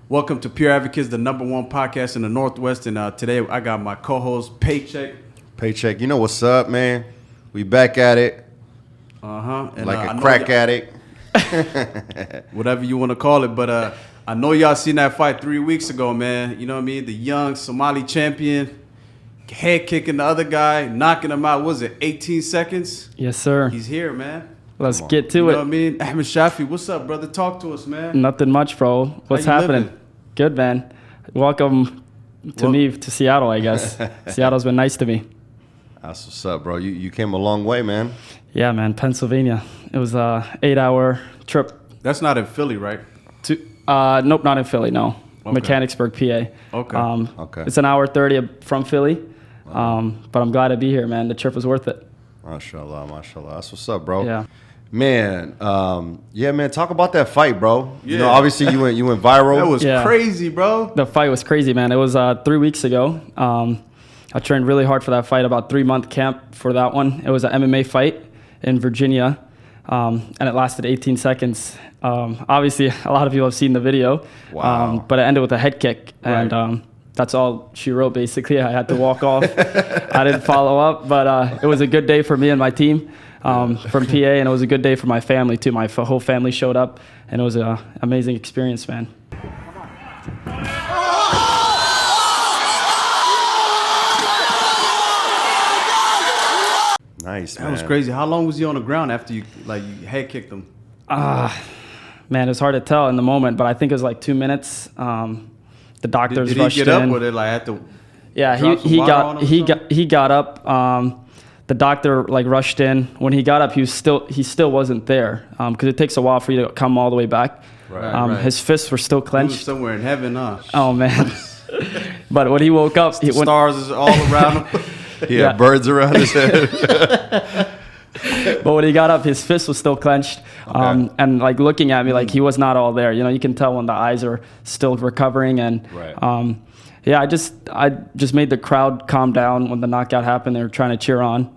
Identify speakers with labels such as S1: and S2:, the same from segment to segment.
S1: Welcome to Pure Advocates, the #1 podcast in the Northwest. And today I got my co-host, Paycheck.
S2: Paycheck, you know what's up, man? We back at it.
S1: And,
S2: like a crack addict.
S1: Whatever you want to call it. But I know y'all seen that fight 3 weeks ago, man. You know what I mean? The young Somali champion, head kicking the other guy, knocking him out. What was it, 18 seconds?
S3: Yes, sir.
S1: He's here, man.
S3: Let's get to
S1: You
S3: it.
S1: know what I mean? Ahmedshafii, what's up, brother? Talk to us, man.
S3: Nothing much, bro. What's
S1: How you
S3: happening?
S1: living?
S3: Good, man. Welcome to Seattle, I guess. Seattle's been nice to me.
S2: That's what's up, bro. You came a long way, man.
S3: Yeah, man. Pennsylvania. It was a 8-hour trip.
S1: That's not in Philly, right?
S3: Nope, not in Philly. No,
S1: Okay.
S3: Mechanicsburg, PA.
S1: Okay.
S2: Okay.
S3: It's an hour 30 from Philly, but I'm glad to be here, man. The trip was worth it.
S2: Mashallah, mashallah. That's what's up, bro.
S3: Yeah.
S2: Man, man. Talk about that fight, bro.
S1: Yeah.
S2: You know, obviously you went viral.
S1: That was
S3: Yeah.
S1: crazy, bro.
S3: The fight was crazy, man. It was 3 weeks ago. I trained really hard for that fight, about 3-month camp for that one. It was an MMA fight in Virginia, and it lasted 18 seconds. Obviously, a lot of people have seen the video,
S2: Wow.
S3: but it ended with a head kick,
S1: Right.
S3: and that's all she wrote, basically. I had to walk off. I didn't follow up, but it was a good day for me and my team from PA, and it was a good day for my family, too. My whole family showed up, and it was an amazing experience, man.
S2: Nice, man.
S1: That was crazy. How long was he on the ground after you head kicked him?
S3: Man, it's hard to tell in the moment, but I think it was like 2 minutes. The doctors
S1: Did
S3: rushed
S1: he get
S3: in.
S1: up with it? Like had to?
S3: Yeah,
S1: drop some water on him or
S3: he got up. The doctor rushed in. When he got up, he still wasn't there because it takes a while for you to come all the way back.
S1: Right.
S3: His fists were still
S1: He was
S3: clenched.
S1: somewhere in heaven, huh?
S3: Oh man! But when he woke up,
S1: Stars is all around him.
S2: He had birds around his head.
S3: but when he got up, his fist was still clenched, and looking at me he was not all there. You know, you can tell when the eyes are still recovering, and
S2: Right.
S3: I just made the crowd calm down when the knockout happened. They were trying to cheer on.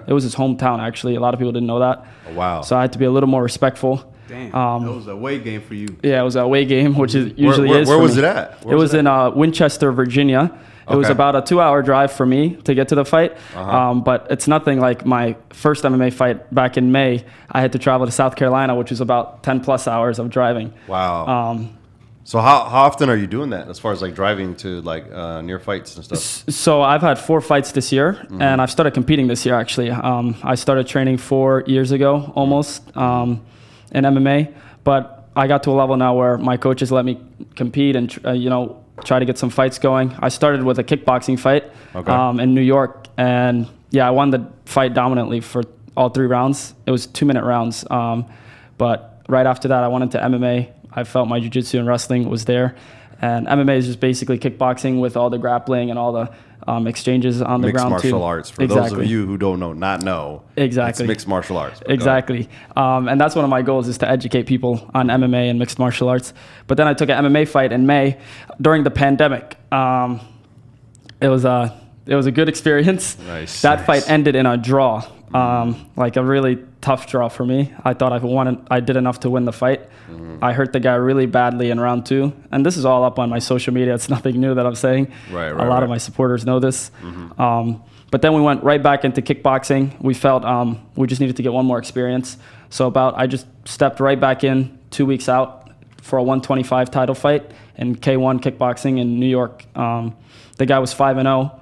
S3: It was his hometown, actually. A lot of people didn't know that.
S2: Oh, wow.
S3: So I had to be a little more respectful.
S1: Damn, that was a away game for you.
S3: Yeah, it was a away game, which is usually
S2: where
S3: is. For
S2: was
S3: me.
S2: it at?
S3: It was in Winchester, Virginia. It was
S2: Okay.
S3: about a 2-hour drive for me to get to the fight, but it's nothing like my first MMA fight back in May. I had to travel to South Carolina, which was about 10+ hours of driving.
S2: Wow. So how often are you doing that as far as driving to near fights and stuff?
S3: So I've had 4 fights this year, and I've started competing this year, actually. I started training 4 years ago, almost, in MMA, but I got to a level now where my coaches let me compete and, try to get some fights going. I started with a kickboxing fight in New York, and I won the fight dominantly for all 3 rounds. It was 2-minute rounds, but right after that, I went into MMA. I felt my jiu-jitsu and wrestling was there, and MMA is just basically kickboxing with all the grappling and all the exchanges on the ground too.
S2: Mixed martial arts. For those of you who don't know,
S3: Exactly.
S2: it's mixed martial arts.
S3: Exactly. And that's one of my goals, is to educate people on MMA and mixed martial arts. But then I took an MMA fight in May during the pandemic. It was a good experience.
S2: Nice.
S3: That fight ended in a draw, a really tough draw for me. I thought I did enough to win the fight. I hurt the guy really badly in round 2. And this is all up on my social media. It's nothing new that I'm saying.
S2: Right,
S3: a lot of my supporters know this. But then we went right back into kickboxing. We felt we just needed to get one more experience. So I just stepped right back in 2 weeks out for a 125 title fight in K1 kickboxing in New York. The guy was 5-0.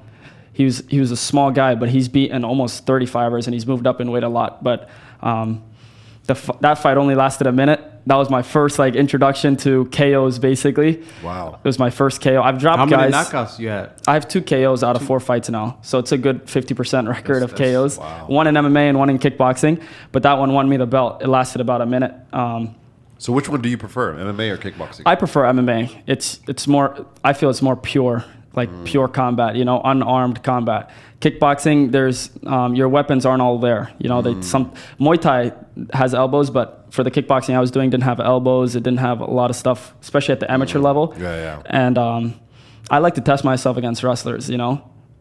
S3: He was a small guy, but he's beaten almost 35ers, and he's moved up in weight a lot. But that fight only lasted a minute. That was my first introduction to KOs, basically.
S2: Wow.
S3: It was my first KO. I've dropped
S1: How many
S3: guys.
S1: knockouts you had?
S3: I have 2 KOs out of 4 fights now. So it's a good 50% record of KOs.
S2: Wow.
S3: One in MMA and one in kickboxing. But that one won me the belt. It lasted about a minute.
S2: So which one do you prefer, MMA or kickboxing?
S3: I prefer MMA. It's more, I feel it's more pure, pure combat, unarmed combat. Kickboxing, there's your weapons aren't all there. Muay Thai has elbows, but for the kickboxing I was doing, didn't have elbows. It didn't have a lot of stuff, especially at the amateur level.
S2: Yeah.
S3: And I like to test myself against wrestlers.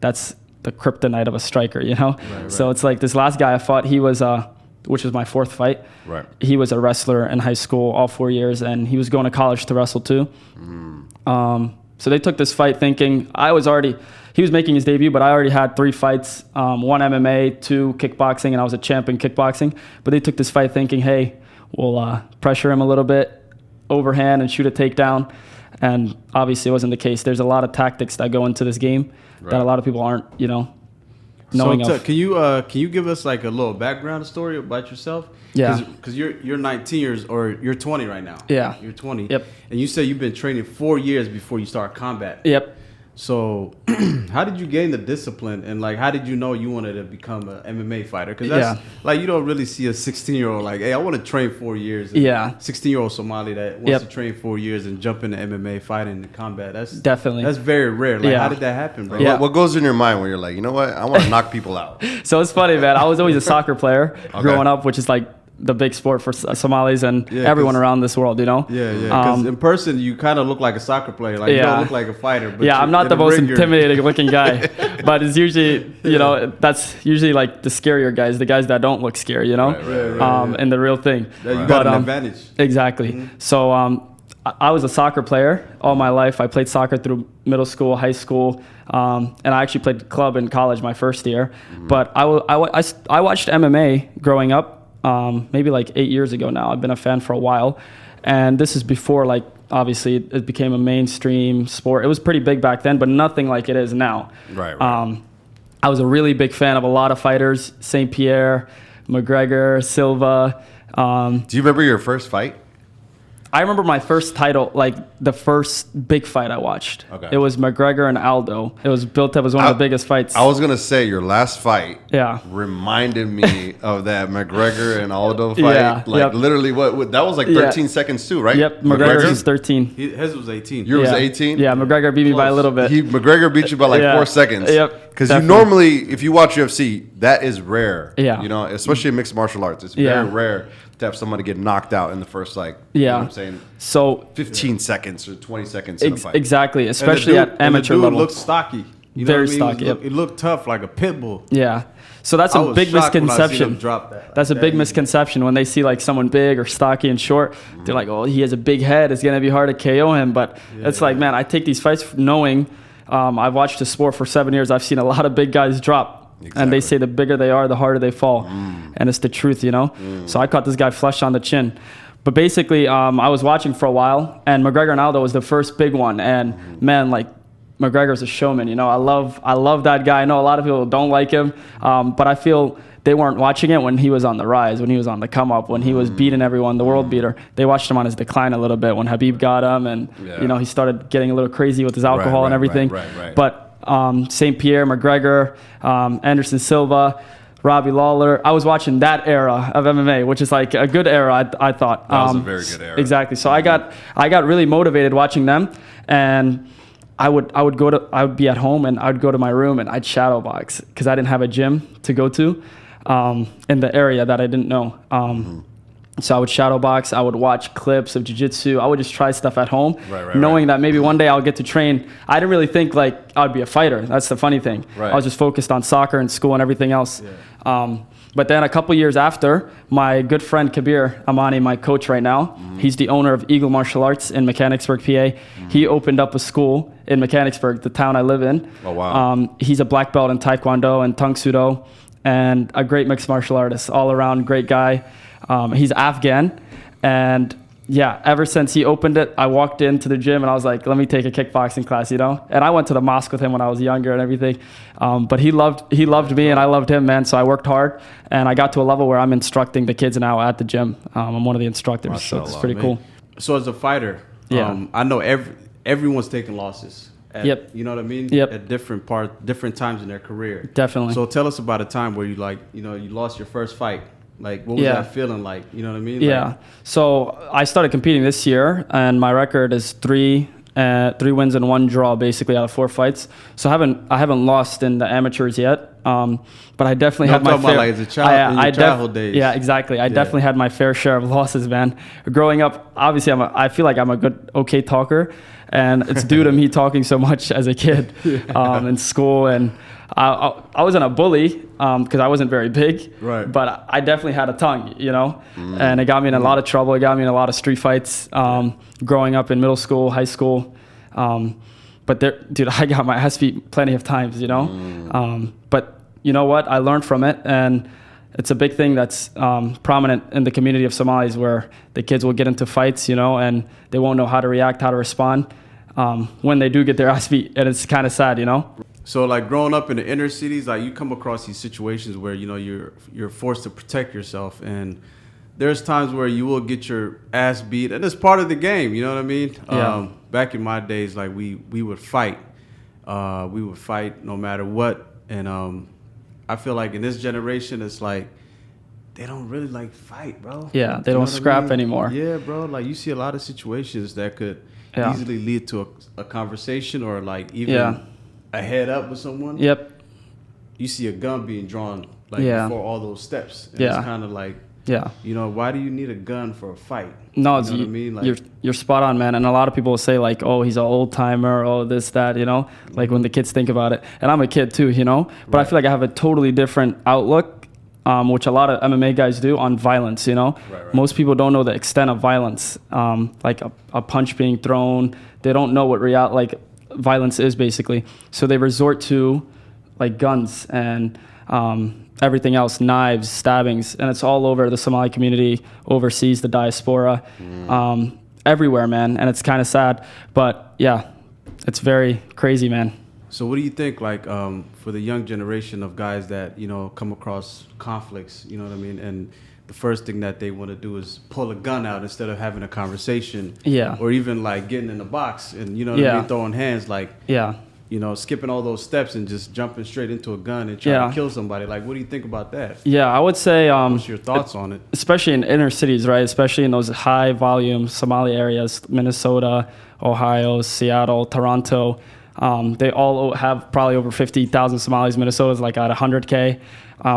S3: That's the kryptonite of a striker.
S2: Right.
S3: So it's like this last guy I fought. He was which was my 4th fight.
S2: Right.
S3: He was a wrestler in high school all 4 years, and he was going to college to wrestle too. So they took this fight thinking he was making his debut, but I already had 3 fights, 1 MMA, 2 kickboxing, and I was a champ in kickboxing. But they took this fight thinking, hey, we'll pressure him a little bit, overhand, and shoot a takedown. And obviously it wasn't the case. There's a lot of tactics that go into this game that a lot of people aren't, knowing of.
S1: Can you give us like a little background story about yourself?
S3: Yeah.
S1: Because you're 19 years, or you're 20 right now.
S3: Yeah.
S1: You're 20.
S3: Yep.
S1: And you said you've been training 4 years before you start combat.
S3: Yep.
S1: So how did you gain the discipline, and like how did you know you wanted to become an MMA fighter? Because that's like, you don't really see a 16-year-old like, hey, I want to train 4 years. 16-year-old Somali that wants to train 4 years and jump into MMA fighting and combat. That's very rare. Like, how did that happen, bro?
S2: Yeah. What goes in your mind when you're like, you know what, I want to knock people out?
S3: So it's funny, man. I was always a soccer player growing up, which is like the big sport for Somalis and everyone around this world,
S1: Yeah. Because in person, you kind of look like a soccer player. Like, you don't look like a fighter. But
S3: I'm not the most intimidating looking guy. But it's usually, that's usually like the scarier guys, the guys that don't look scary, Right. And the real thing.
S1: Yeah, you got an advantage.
S3: Exactly. Mm-hmm. So I was a soccer player all my life. I played soccer through middle school, high school, and I actually played club in college my first year. Mm-hmm. But I watched MMA growing up. Maybe like 8 years ago now. I've been a fan for a while. And this is before, like, obviously it became a mainstream sport. It was pretty big back then, but nothing like it is now.
S2: Right.
S3: I was a really big fan of a lot of fighters, St. Pierre, McGregor, Silva.
S2: Do you remember your first fight?
S3: I remember my first title, like the first big fight I watched. Okay. It was McGregor and Aldo. It was built up as one of the biggest fights.
S2: I was going to say your last fight reminded me of that McGregor and Aldo fight.
S3: Yeah,
S2: literally, what that was like 13 seconds too, right?
S3: Yep, McGregor was 13.
S1: His was 18.
S2: Yours was 18?
S3: Yeah, McGregor beat me by a little bit.
S2: McGregor beat you by like 4 seconds.
S3: Yep.
S2: Because you normally, if you watch UFC, that is rare.
S3: Yeah.
S2: Especially in mixed martial arts. It's very rare to have somebody get knocked out in the first, like, you know what I'm saying?
S3: So
S2: 15 seconds or 20 seconds in a fight.
S3: Exactly, especially at amateur level.
S1: It looked stocky.
S3: Very stocky.
S1: It looked tough, like a pit bull.
S3: Yeah. So that's a big misconception. That's a big misconception when they see like someone big or stocky and short. They're like, oh, he has a big head. It's going to be hard to KO him. But it's like, man, I take these fights knowing I've watched the sport for 7 years. I've seen a lot of big guys drop. Exactly. And they say the bigger they are, the harder they fall. And it's the truth, So I caught this guy flush on the chin. But basically, I was watching for a while, and McGregor and Aldo was the first big one. And man, like, McGregor's a showman, I love that guy. I know a lot of people don't like him, but I feel they weren't watching it when he was on the rise, when he was on the come up, when he was beating everyone, the world beater. They watched him on his decline a little bit when Habib got him, and he started getting a little crazy with his alcohol and everything. Right. But St. Pierre, McGregor, Anderson Silva, Robbie Lawler. I was watching that era of MMA, which is like a good era, I thought.
S2: That was a very good era.
S3: Exactly. So I got really motivated watching them, and I would be at home and I would go to my room and I'd shadow box because I didn't have a gym to go to in the area that I didn't know. So I would shadow box. I would watch clips of jiu-jitsu. I would just try stuff at home, knowing that maybe one day I'll get to train. I didn't really think like I would be a fighter. That's the funny thing. I was just focused on soccer and school and everything else. But then a couple years after, my good friend Kabir Amani, my coach right now, he's the owner of Eagle Martial Arts in Mechanicsburg, PA. He opened up a school in Mechanicsburg, the town I live in.
S2: Oh, wow.
S3: He's a black belt in Taekwondo and Tung Sudo and a great mixed martial artist, all around great guy. He's Afghan, and ever since he opened it, I walked into the gym and I was like, let me take a kickboxing class, And I went to the mosque with him when I was younger and everything. But he loved me and I loved him, man. So I worked hard and I got to a level where I'm instructing the kids now at the gym. I'm one of the instructors, so it's pretty cool.
S1: So as a fighter, I know everyone's taking losses. You know what I mean? At different times in their career.
S3: Definitely.
S1: So tell us about a time where you lost your first fight. Like, what was that feeling like? You know what I mean?
S3: Yeah. So I started competing this year, and my record is 3 wins and 1 draw, basically out of 4 fights. So I haven't lost in the amateurs yet. But I definitely had my fair.
S1: Like as a child, in your childhood days.
S3: Yeah, exactly. I definitely had my fair share of losses, man. Growing up, obviously, I feel like I'm a okay talker, and it's due to me talking so much as a kid in school. And I wasn't a bully because I wasn't very big, but I definitely had a tongue, and it got me in a lot of trouble. It got me in a lot of street fights growing up in middle school, high school. But there, dude, I got my ass beat plenty of times, you know. But you know what? I learned from it, and it's a big thing that's prominent in the community of Somalis, where the kids will get into fights, you know, and they won't know how to react, how to respond when they do get their ass beat, and it's kind of sad, you know.
S1: So like growing up in the inner cities, like you come across these situations where, you know, you're forced to protect yourself, and there's times where you will get your ass beat, and it's part of the game, you know what I mean?
S3: Yeah.
S1: Back in my days, like we would fight. We would fight no matter what, and I feel like in this generation, it's like they don't really like fight, bro.
S3: Yeah, they
S1: You know
S3: don't
S1: what I
S3: scrap
S1: mean?
S3: anymore.
S1: Yeah, bro. Like you see a lot of situations that could easily lead to a conversation, or like even a head up with someone.
S3: Yep.
S1: You see a gun being drawn like before all those steps. And it's kind of like, you know, why do you need a gun for a fight?
S3: No,
S1: you know what I mean? Like,
S3: you're spot on, man. And a lot of people will say like, oh, he's an old timer, oh, this, that, you know, like when the kids think about it. And I'm a kid too, you know, but I feel like I have a totally different outlook, which a lot of MMA guys do, on violence, you know. Most people don't know the extent of violence, like a punch being thrown. They don't know what violence is, basically. So they resort to like guns and everything else, knives, stabbings, and it's all over the Somali community, overseas, the diaspora, everywhere, man. And it's kind of sad, but yeah, it's very crazy, man.
S1: So what do you think, like, for the young generation of guys that, you know, come across conflicts, you know what I mean, and the first thing that they want to do is pull a gun out instead of having a conversation, or even like getting in the box and, you know what I mean, throwing hands, like, you know, skipping all those steps and just jumping straight into a gun and trying to kill somebody. Like, what do you think about that?
S3: Yeah, I would say...
S1: what's your thoughts on it?
S3: Especially in inner cities, right? Especially in those high-volume Somali areas, Minnesota, Ohio, Seattle, Toronto. They all have probably over 50,000 Somalis. Minnesota's like at 100K.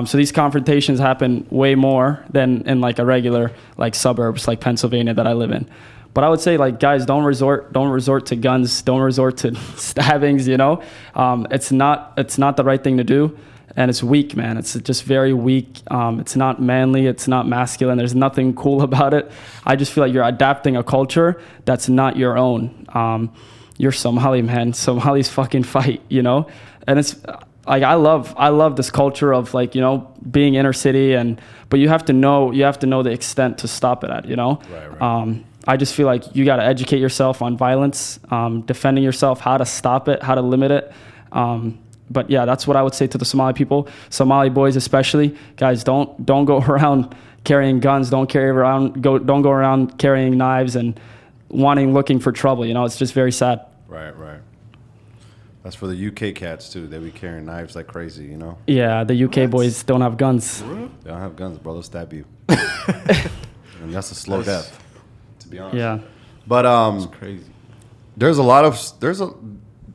S3: So these confrontations happen way more than in like a regular like suburbs like Pennsylvania that I live in. But I would say, like, guys, don't resort to guns, don't resort to stabbings, you know. It's not the right thing to do, and it's weak, man. It's just very weak. It's not manly, it's not masculine. There's nothing cool about it. I just feel like you're adapting a culture that's not your own. You're Somali, man. Somalis fucking fight, you know. And it's like I love this culture of, like, you know, being inner city, but you have to know the extent to stop it at, you know. Right. I just feel like you got to educate yourself on violence, defending yourself, how to stop it, how to limit it. But yeah, that's what I would say to the Somali people, Somali boys especially. Guys, don't go around carrying guns. Don't go around carrying knives and looking for trouble. You know, it's just very sad.
S2: Right. That's for the UK cats too. They be carrying knives like crazy, you know. Yeah,
S3: the UK boys don't have guns.
S2: They don't have guns, bro. They'll stab you, and that's a slow death. To be honest.
S3: Yeah.
S2: But
S1: it's crazy.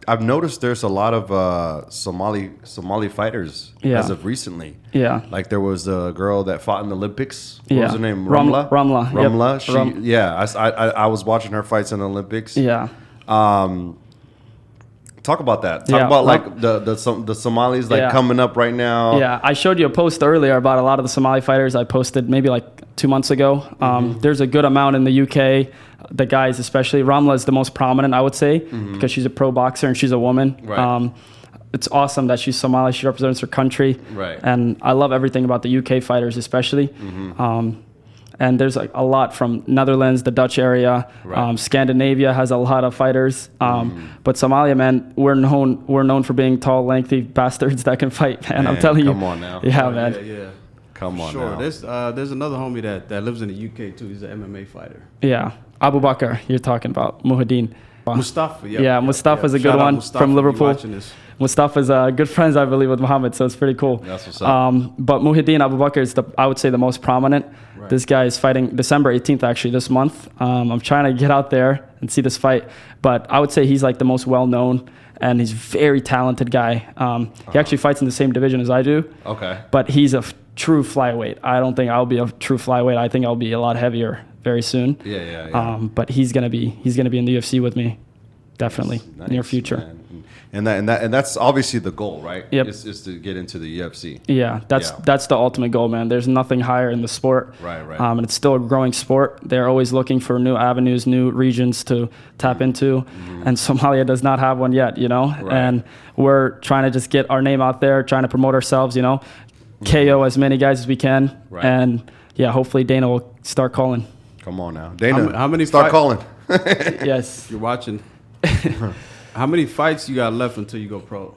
S2: I've noticed there's a lot of Somali fighters as of recently. Yeah. Like there was a girl that fought in the Olympics. What was her name? Ramla.
S3: Ramla.
S2: Yep. I was watching her fights in the Olympics.
S3: Yeah.
S2: Talk about that. Talk about like the Somalis coming up right now.
S3: Yeah, I showed you a post earlier about a lot of the Somali fighters. I posted maybe like 2 months ago. There's a good amount in the UK. The guys, especially Ramla, is the most prominent, I would say, because she's a pro boxer and she's a woman. Right. It's awesome that she's Somali. She represents her country. Right. And I love everything about the UK fighters, especially. And there's like a lot from Netherlands, the Dutch area. Right. Scandinavia has a lot of fighters. But Somalia, man, we're known for being tall, lengthy bastards that can fight, man. I'm telling you.
S2: Come on now.
S3: Yeah, man.
S1: Yeah.
S2: Come on now.
S1: There's another homie that lives in the UK too. He's an MMA fighter.
S3: Yeah. Abu Bakr, you're talking about. Muhaddin.
S1: Mustafa.
S3: Mustafa's a good one from Liverpool. Mustafa's good friends, I believe, with Muhammad, so it's pretty cool.
S2: That's what's up.
S3: But Muhaddin Abu Bakr is I would say the most prominent. Right. This guy is fighting December 18th, actually, this month. I'm trying to get out there and see this fight, but I would say he's like the most well-known, and he's a very talented guy. He actually fights in the same division as I do. Okay. But he's a true flyweight. I don't think I'll be a true flyweight. I think I'll be a lot heavier very soon. Yeah. But he's gonna be in the UFC with me, definitely, near future. Man.
S2: And that's obviously the goal, right?
S3: Yep.
S2: Is to get into the UFC.
S3: Yeah, that's the ultimate goal, man. There's nothing higher in the sport.
S2: Right.
S3: And it's still a growing sport. They're always looking for new avenues, new regions to tap into. And Somalia does not have one yet, you know?
S2: Right.
S3: And we're trying to just get our name out there, trying to promote ourselves, you know? KO as many guys as we can.
S2: Right.
S3: And yeah, hopefully Dana will start calling.
S2: Come on now. Dana,
S1: how many
S2: start calling.
S3: Yes.
S1: You're watching. How many fights you got left until you go pro?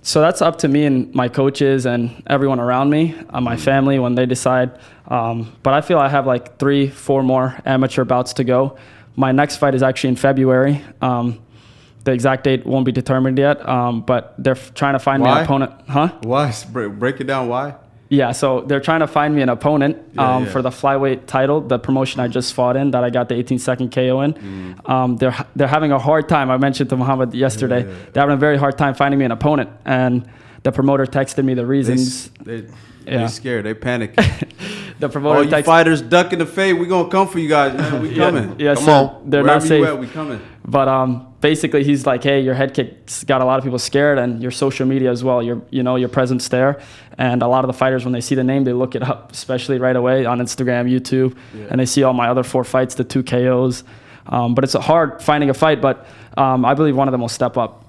S3: So that's up to me and my coaches and everyone around me, my family, when they decide. But I feel I have like 3-4 more amateur bouts to go. My next fight is actually in February. The exact date won't be determined yet, but they're trying to find me an opponent. Huh?
S1: Why? Break it down. Why?
S3: Yeah, so they're trying to find me an opponent for the flyweight title, the promotion I just fought in that I got the 18-second KO in. They're having a hard time. I mentioned to Muhammad yesterday. They're having a very hard time finding me an opponent, and the promoter texted me the reasons.
S1: They're scared. They panic.
S3: The promoter
S1: you fighters duck in the fade. We gonna come for you guys, man. We coming.
S3: Yes,
S2: come on.
S3: They're
S1: Wherever
S3: not safe.
S1: You at, we coming.
S3: But basically, he's like, hey, your head kick's got a lot of people scared, and your social media as well. Your presence there, and a lot of the fighters, when they see the name, they look it up, especially right away on Instagram, YouTube, and they see all my other 4 fights, the 2 KOs. But it's hard finding a fight. But I believe one of them will step up.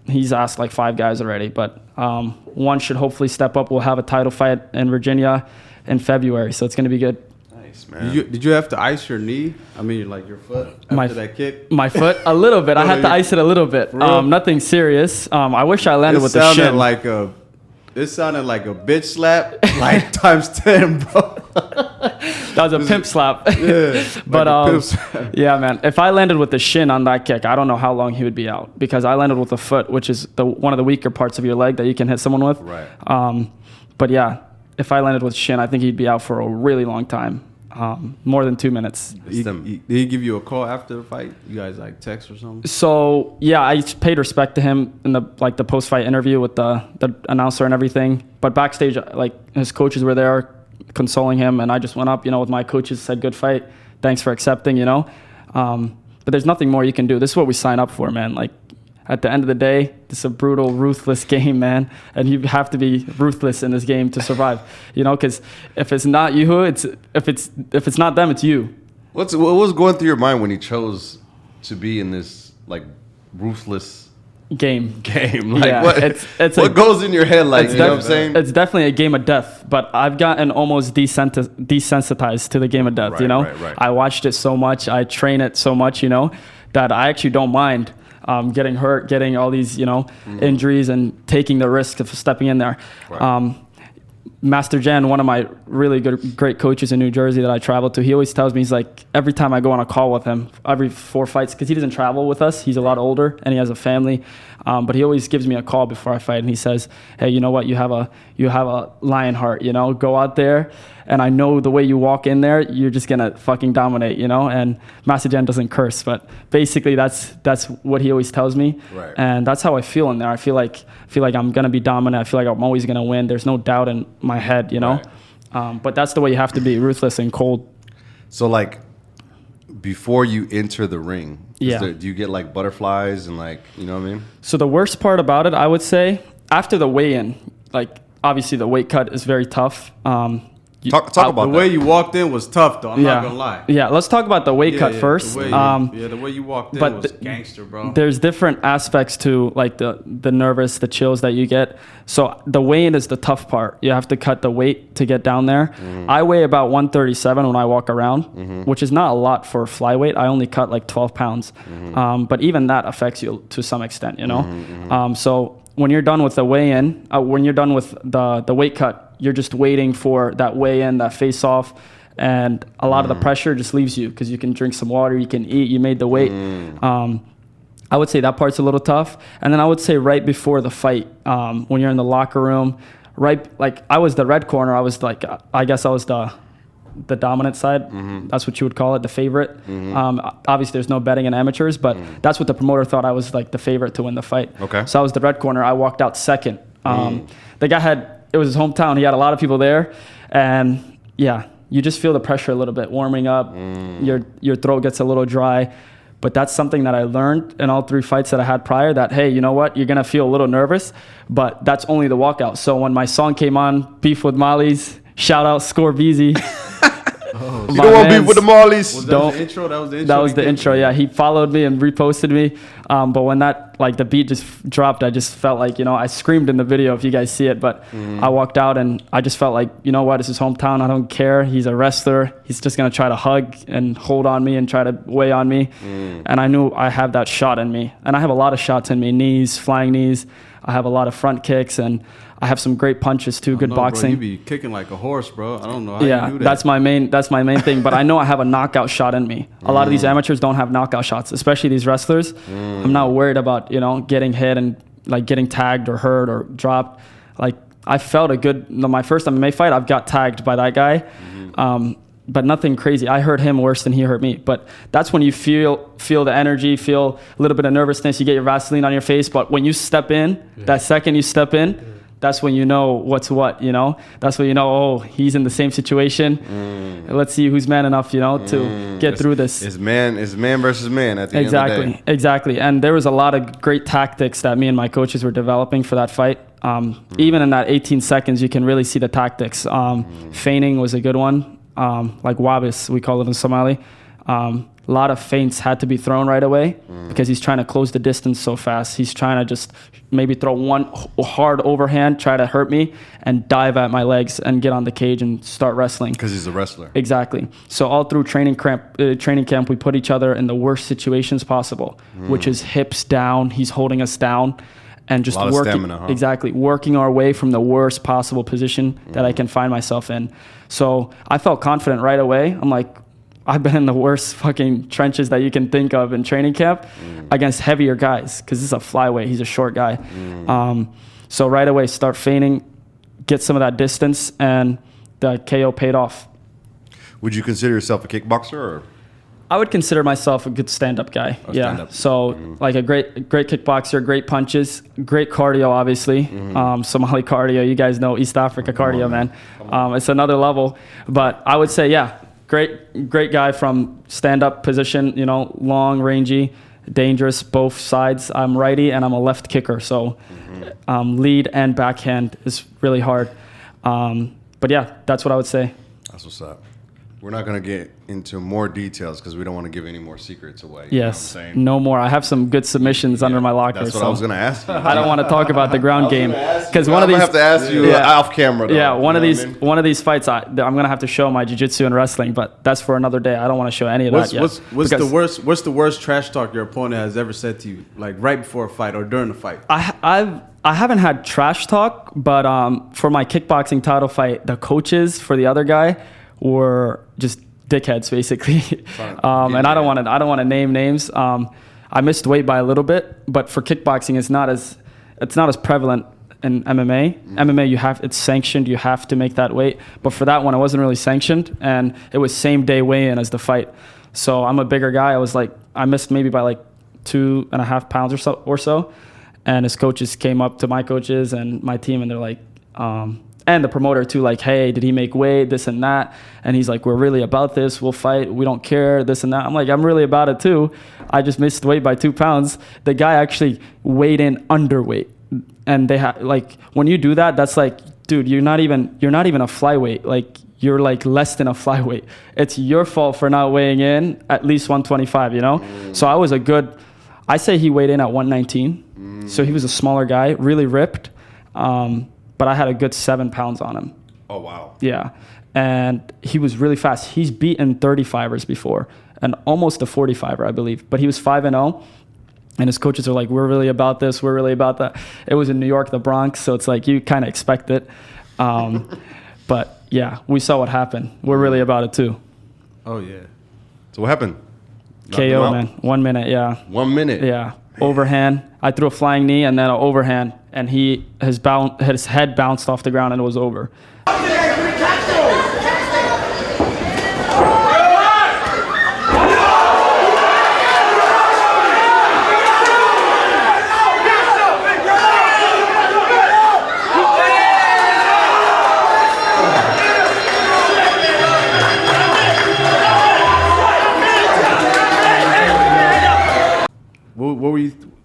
S3: He's asked like 5 guys already, but one should hopefully step up. We'll have a title fight in Virginia in February, so it's going to be good.
S2: Nice, man.
S1: Did you have to ice your knee? I mean, like your foot after that kick?
S3: My foot, a little bit. I had to ice it a little bit. Nothing serious. I wish I landed with the shin.
S1: It sounded like a bitch slap, like times 10, bro.
S3: That was a pimp slap.
S1: Yeah,
S3: but yeah, man. If I landed with the shin on that kick, I don't know how long he would be out, because I landed with the foot, which is one of the weaker parts of your leg that you can hit someone with.
S2: Right.
S3: But yeah, if I landed with shin, I think he'd be out for a really long time, more than 2 minutes.
S1: Did he give you a call after the fight? You guys like text or something?
S3: So yeah, I paid respect to him in the post-fight interview with the announcer and everything. But backstage, like his coaches were there consoling him, and I just went up, with my coaches, said, good fight, thanks for accepting, But there's nothing more you can do. This is what we sign up for, man. Like, at the end of the day, it's a brutal, ruthless game, man. And you have to be ruthless in this game to survive, because if it's not you, if it's not them, it's you.
S2: What was going through your mind when you chose to be in this like ruthless
S3: game?
S2: Like, yeah, what goes in your head? Like, you know what I'm saying?
S3: It's definitely a game of death, but I've gotten almost desensitized to the game of death,
S2: Right.
S3: I watched it so much, I train it so much, that I actually don't mind getting hurt, getting all these, injuries, and taking the risk of stepping in there. Right. Master Jan, one of my really great coaches in New Jersey that I travel to, he always tells me, he's like, every time I go on a call with him, every 4 fights, because he doesn't travel with us, he's a lot older and he has a family, but he always gives me a call before I fight, and he says, hey, you know what, you have a lion heart, go out there, and I know the way you walk in there, you're just gonna fucking dominate, and Master Jan doesn't curse, but basically that's what he always tells me,
S2: right.
S3: And that's how I feel in there. I feel like I'm gonna be dominant. I feel like I'm always gonna win. There's no doubt in my head,
S2: Right.
S3: But that's the way you have to be, ruthless and cold.
S2: So like, before you enter the ring,
S3: yeah,
S2: do you get like butterflies and like, you know what I mean?
S3: So the worst part about it, I would say, after the weigh-in, like obviously the weight cut is very tough.
S2: Talk about
S1: the way you walked in was tough, though. I'm not gonna lie.
S3: Yeah, let's talk about the weight cut first.
S1: The way you walked in was gangster, bro.
S3: There's different aspects to like the nervous, the chills that you get. So the weigh-in is the tough part. You have to cut the weight to get down there. Mm-hmm. I weigh about 137 when I walk around, mm-hmm. which is not a lot for flyweight. I only cut like 12 pounds, mm-hmm. But even that affects you to some extent, Mm-hmm. So when you're done with the weigh-in, when you're done with the weight cut, you're just waiting for that weigh-in, that face-off, and a lot of the pressure just leaves you because you can drink some water, you can eat, you made the weight. I would say that part's a little tough. And then I would say right before the fight, when you're in the locker room, like I was the red corner, I was like, I guess I was the dominant side. Mm-hmm. That's what you would call it, the favorite. Mm-hmm. Obviously, there's no betting in amateurs, but that's what the promoter thought. I was like the favorite to win the fight.
S2: Okay.
S3: So I was the red corner. I walked out second. The guy it was his hometown. He had a lot of people there, and yeah, you just feel the pressure a little bit warming up. Your throat gets a little dry, But that's something that I learned in all 3 fights that I had prior, that, hey, you know what? You're going to feel a little nervous, but that's only the walkout. So when my song came on, Beef with Molly's, shout out Score Beezy.
S2: You don't want beef with the Mollies.
S1: Was that the intro? That was the intro?
S3: That was the intro, yeah. He followed me and reposted me. But when that, like, the beat just dropped, I just felt like, you know, I screamed in the video if you guys see it. But I walked out and I just felt like, you know what? It's his hometown. I don't care. He's a wrestler. He's just going to try to hug and hold on me and try to weigh on me. And I knew I have that shot in me. And I have a lot of shots in me. Knees, flying knees. I have a lot of front kicks, and I have some great punches too. Good boxing.
S1: Bro, you be kicking like a horse, bro. I don't know how you do that.
S3: That's my main thing. But I know I have a knockout shot in me. A lot of these amateurs don't have knockout shots, especially these wrestlers. I'm not worried about, you know, getting hit and like getting tagged or hurt or dropped. Like, I felt my first MMA fight, I've got tagged by that guy. But nothing crazy. I hurt him worse than he hurt me. But that's when you feel the energy, feel a little bit of nervousness. You get your Vaseline on your face. But when you step in, that second you step in, that's when you know what's what, you know? That's when you know, oh, he's in the same situation. Let's see who's man enough, you know, to get through this.
S2: It's man versus man at the end of the day.
S3: Exactly. And there was a lot of great tactics that me and my coaches were developing for that fight. Even in that 18 seconds, you can really see the tactics. Feigning was a good one. Like wabis, we call it in Somali. A lot of feints had to be thrown right away because he's trying to close the distance so fast. He's trying to just maybe throw one hard overhand, try to hurt me, and dive at my legs and get on the cage and start wrestling.
S2: Because he's a wrestler.
S3: Exactly. So all through training camp, we put each other in the worst situations possible, which is hips down. He's holding us down. And just working, stamina, huh? Exactly, working our way from the worst possible position that I can find myself in. So I felt confident right away. I'm like, I've been in the worst fucking trenches that you can think of in training camp against heavier guys, because this is a flyweight. He's a short guy. So right away, start feigning, get some of that distance, and the KO paid off.
S2: Would you consider yourself a kickboxer, or?
S3: I would consider myself a good stand-up guy.
S2: Stand-up.
S3: So like a great kickboxer, great punches, great cardio, obviously. Somali cardio, you guys know East Africa cardio, man. It's another level. But I would say, yeah, great guy from stand-up position, you know, long, rangy, dangerous, both sides. I'm righty and I'm a left kicker. So lead and backhand is really hard. But yeah, that's what I would say.
S2: That's what's up. We're not going to get into more details because we don't want to give any more secrets away.
S3: Yes, no more. I have some good submissions under my locker.
S2: That's what I was going to ask you.
S3: I don't want to talk about the ground game because
S2: one of these. I have to ask you off camera. Though,
S3: yeah, one of these fights, I'm going to have to show my jiu-jitsu and wrestling, but that's for another day. I don't want to show any of that yet.
S1: What's the worst trash talk your opponent has ever said to you, like right before a fight or during a fight?
S3: I haven't had trash talk, but for my kickboxing title fight, the coaches for the other guy were just dickheads, basically. And I don't want to name names. I missed weight by a little bit, but for kickboxing, it's not as prevalent in MMA. MMA, it's sanctioned. You have to make that weight. But for that one, it wasn't really sanctioned, and it was same day weigh-in as the fight. So I'm a bigger guy. I missed maybe by like 2.5 pounds or so. And his coaches came up to my coaches and my team, and they're like, and the promoter too, like, hey, did he make weight, this and that? And he's like, we're really about this. We'll fight. We don't care, this and that. I'm like, I'm really about it too. I just missed weight by 2 pounds. The guy actually weighed in underweight. And they like, when you do that, that's like, dude, you're not even a flyweight. Like, you're like less than a flyweight. It's your fault for not weighing in at least 125, you know? So I say he weighed in at 119. So he was a smaller guy, really ripped. But I had a good 7 pounds on him.
S2: Oh, wow.
S3: Yeah. And he was really fast. He's beaten 35ers before and almost a 45er, I believe. But he was 5-0. And his coaches are like, we're really about this. We're really about that. It was in New York, the Bronx. So it's like, you kind of expect it. But yeah, we saw what happened. We're really about it too.
S1: Oh, yeah.
S2: So what happened?
S3: KO, man. 1 minute, yeah.
S2: 1 minute?
S3: Yeah. Man. Overhand. I threw a flying knee and then an overhand. And his head bounced off the ground and it was over.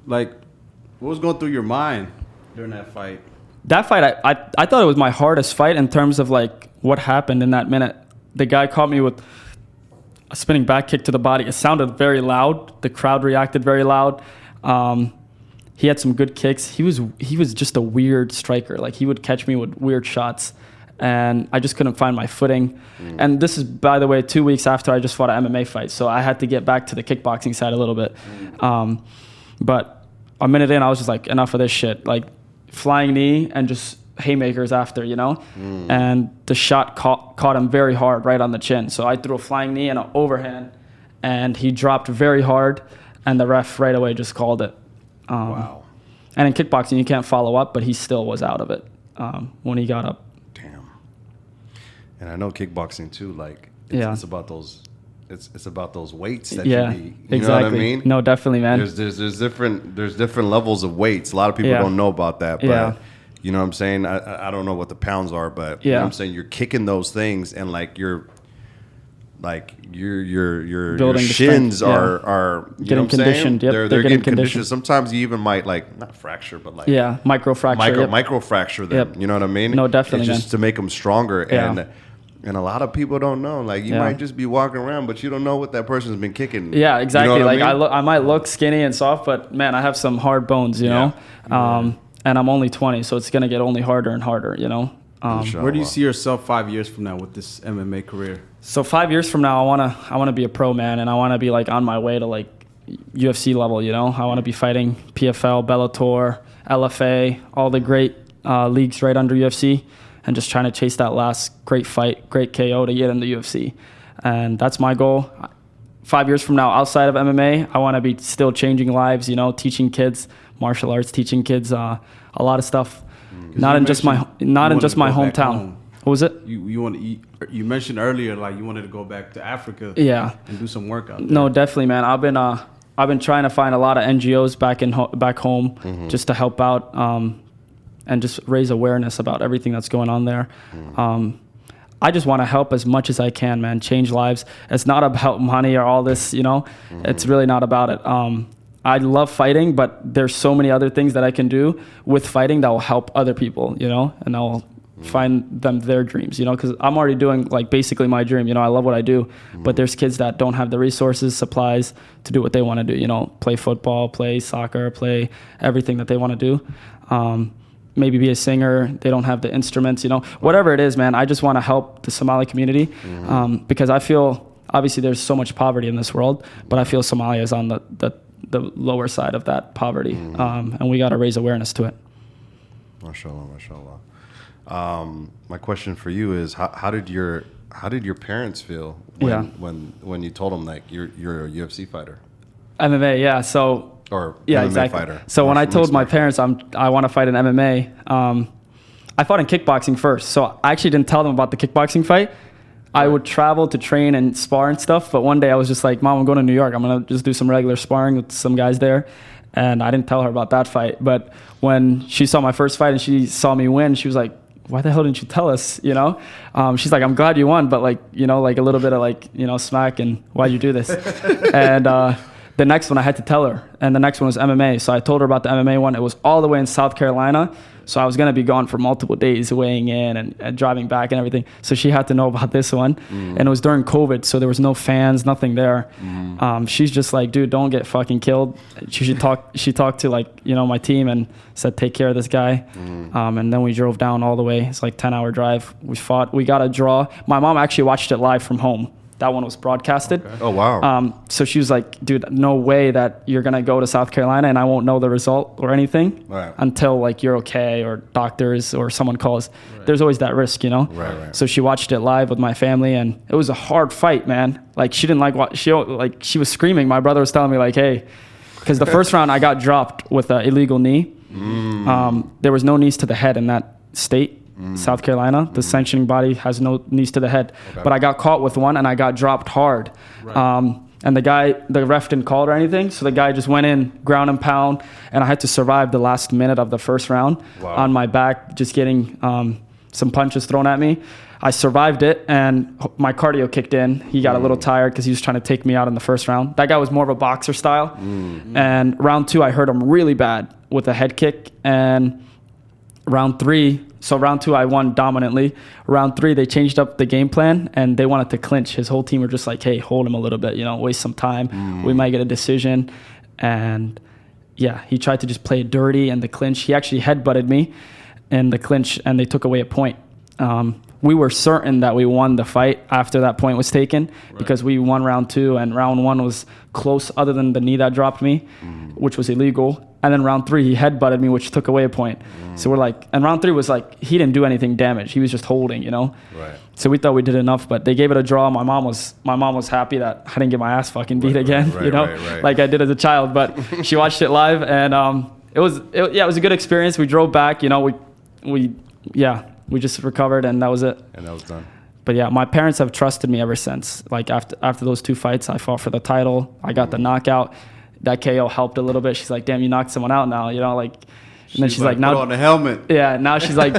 S1: Like, what was going through your mind during that fight?
S3: That fight, I thought it was my hardest fight in terms of like what happened in that minute. The guy caught me with a spinning back kick to the body. It sounded very loud. The crowd reacted very loud. He had some good kicks. He was just a weird striker. Like, he would catch me with weird shots, and I just couldn't find my footing. And this is, by the way, 2 weeks after I just fought an MMA fight, so I had to get back to the kickboxing side a little bit. But a minute in, I was just like, enough of this shit. Like, flying knee and just haymakers after, you know? And the shot caught him very hard right on the chin. So I threw a flying knee and an overhand, and he dropped very hard, and the ref right away just called it.
S2: Wow.
S3: And in kickboxing, you can't follow up, but he still was out of it when he got up.
S2: Damn. And I know kickboxing too. Like, it's about those. It's about those weights that you need. You know what I mean?
S3: No, definitely, man.
S2: There's different levels of weights. A lot of people don't know about that, but you know what I'm saying? I don't know what the pounds are, but you know what I'm saying? You're kicking those things, and like your shins are
S3: getting conditioned.
S2: Yep, they're getting conditioned. Sometimes you even might not fracture, but
S3: micro fracture.
S2: Micro fracture them. Yep. You know what I mean?
S3: No, definitely.
S2: It's just to make them stronger. Yeah. And a lot of people don't know. Like, you might just be walking around, but you don't know what that person's been kicking.
S3: Yeah, exactly.
S2: You know
S3: like, I might look skinny and soft, but man, I have some hard bones, you know? And I'm only 20, so it's going to get only harder and harder, you know?
S1: Where do you see yourself 5 years from now with this MMA career?
S3: So 5 years from now, I want to be a pro, man, and I want to be like on my way to like UFC level, you know? I want to be fighting PFL, Bellator, LFA, all the great leagues right under UFC, and just trying to chase that last great fight, great KO to get in the UFC. And that's my goal. 5 years from now, outside of MMA, I want to be still changing lives, you know, teaching kids martial arts, teaching kids a lot of stuff. Not in just my hometown. What was it?
S1: You mentioned earlier, like, you wanted to go back to Africa. And do some work out there.
S3: No, definitely, man. I've been trying to find a lot of NGOs back home just to help out and just raise awareness about everything that's going on there. I just want to help as much as I can, man. Change lives. It's not about money or all this, you know. It's really not about it. I love fighting, but there's so many other things that I can do with fighting that will help other people, you know, and I'll find them their dreams, you know, because I'm already doing like basically my dream, you know. I love what I do, but there's kids that don't have the resources, supplies to do what they want to do, you know, play football, play soccer, play everything that they want to do. Maybe be a singer, they don't have the instruments, you know, whatever it is, man. I just want to help the Somali community because I feel, obviously there's so much poverty in this world, but I feel Somalia is on the lower side of that poverty, and we got to raise awareness to it.
S2: Mashallah, mashallah. My question for you is, how did your parents feel when you told them like you're a UFC fighter?
S3: MMA, yeah. So MMA exactly.
S2: Fighter.
S3: So when I told my parents I want to fight in MMA, I fought in kickboxing first. So I actually didn't tell them about the kickboxing fight. I would travel to train and spar and stuff, but one day I was just like, Mom, I'm going to New York. I'm going to just do some regular sparring with some guys there. And I didn't tell her about that fight. But when she saw my first fight and she saw me win, she was like, why the hell didn't you tell us, you know? She's like, I'm glad you won, but like, you know, like a little bit of like, you know, smack and why'd you do this? And the next one I had to tell her, and the next one was MMA. So I told her about the MMA one. It was all the way in South Carolina. So I was going to be gone for multiple days, weighing in and driving back and everything. So she had to know about this one. And it was during COVID, so there was no fans, nothing there. She's just like, dude, don't get fucking killed. She talked to like, you know, my team and said, take care of this guy. And then we drove down all the way. It's like 10-hour drive. We fought. We got a draw. My mom actually watched it live from home. That one was broadcasted.
S2: Okay. Oh, wow.
S3: So she was like, dude, no way that you're going to go to South Carolina and I won't know the result or anything until like you're okay or doctors or someone calls. There's always that risk, you know?
S2: Right.
S3: So she watched it live with my family and it was a hard fight, man. Like she didn't like what she was screaming. My brother was telling me like, hey, because the first round I got dropped with an illegal knee. There was no knees to the head in that state. South Carolina, the sanctioning body has no knees to the head, but I got caught with one and I got dropped hard. And the ref didn't call it or anything, so the guy just went in, ground and pound, and I had to survive the last minute of the first round on my back, just getting some punches thrown at me. I survived it, and my cardio kicked in. He got a little tired because he was trying to take me out in the first round. That guy was more of a boxer style. And round 2, I hurt him really bad with a head kick. And round 3, so round 2, I won dominantly. Round 3, they changed up the game plan, and they wanted to clinch. His whole team were just like, hey, hold him a little bit, waste some time. We might get a decision. And yeah, he tried to just play it dirty in the clinch. He actually headbutted me in the clinch, and they took away a point. We were certain that we won the fight after that point was taken because we won round 2, and round 1 was close other than the knee that dropped me, which was illegal. And then round 3, he headbutted me, which took away a point. So we're like, and round 3 was like, he didn't do anything damage. He was just holding, Right. So we thought we did enough, but they gave it a draw. My mom was happy that I didn't get my ass fucking beat again,
S2: Right.
S3: like I did as a child. But she watched it live, and it was a good experience. We drove back, we just recovered, and that was it.
S2: And that was done.
S3: But yeah, my parents have trusted me ever since. Like after those 2 fights, I fought for the title. I got the knockout. That KO helped a little bit. She's like, damn, you knocked someone out now, And then she's like, now
S1: put on the helmet.
S3: Yeah, now she's like,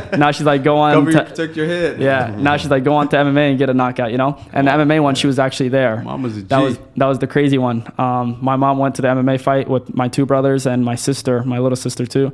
S3: go on.
S1: Cover you, protect your head.
S3: Yeah, now she's like, go on to MMA and get a knockout, And the MMA one, she was actually there.
S1: Mama's a G.
S3: That was the crazy one. My mom went to the MMA fight with my 2 brothers and my sister, my little sister too.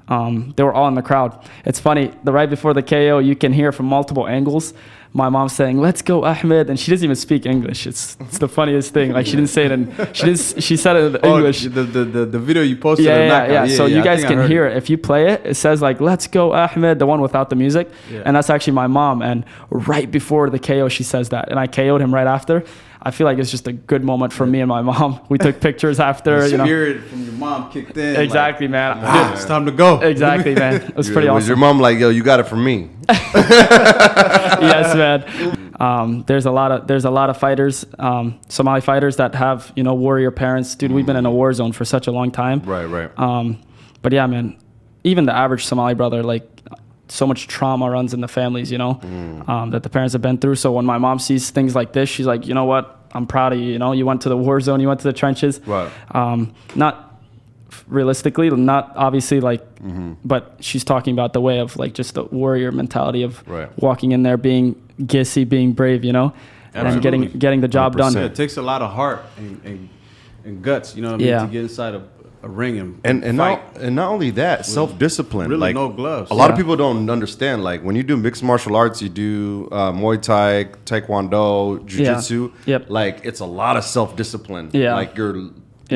S3: They were all in the crowd. It's funny, right before the KO, you can hear from multiple angles my mom saying, "Let's go, Ahmed," and she doesn't even speak English. It's the funniest thing. Like she didn't say it she said it in English.
S1: The video you posted.
S3: Yeah. So you guys can hear it. If you play it, it says like, "Let's go, Ahmed," the one without the music, and that's actually my mom. And right before the KO, she says that, and I KO'd him right after. I feel like it's just a good moment for me and my mom. We took pictures after.
S1: The spirit from your mom kicked in.
S3: Exactly, man.
S1: It's time to go.
S3: Exactly, man. It was pretty awesome.
S2: Was your mom like, yo, you got it from me?
S3: Yes, man. There's a lot of fighters, Somali fighters that have warrior parents. Dude, we've been in a war zone for such a long time.
S2: Right.
S3: But yeah, man. Even the average Somali brother, like, so much trauma runs in the families, that the parents have been through. So when my mom sees things like this, she's like, you know what? I'm proud of you. You went to the war zone. You went to the trenches.
S2: Right.
S3: Not realistically, not obviously, like, but she's talking about the way of like just the warrior mentality of walking in there, being gissy, being brave, and getting the job 100%. Done.
S1: It takes a lot of heart and guts, to get inside a ring and fight.
S2: Not only that, self-discipline.
S1: Really,
S2: like,
S1: no gloves.
S2: A lot of people don't understand. Like when you do mixed martial arts, you do Muay Thai, Taekwondo, Jiu-Jitsu.
S3: Yep.
S2: Like it's a lot of self-discipline.
S3: Yeah.
S2: Like you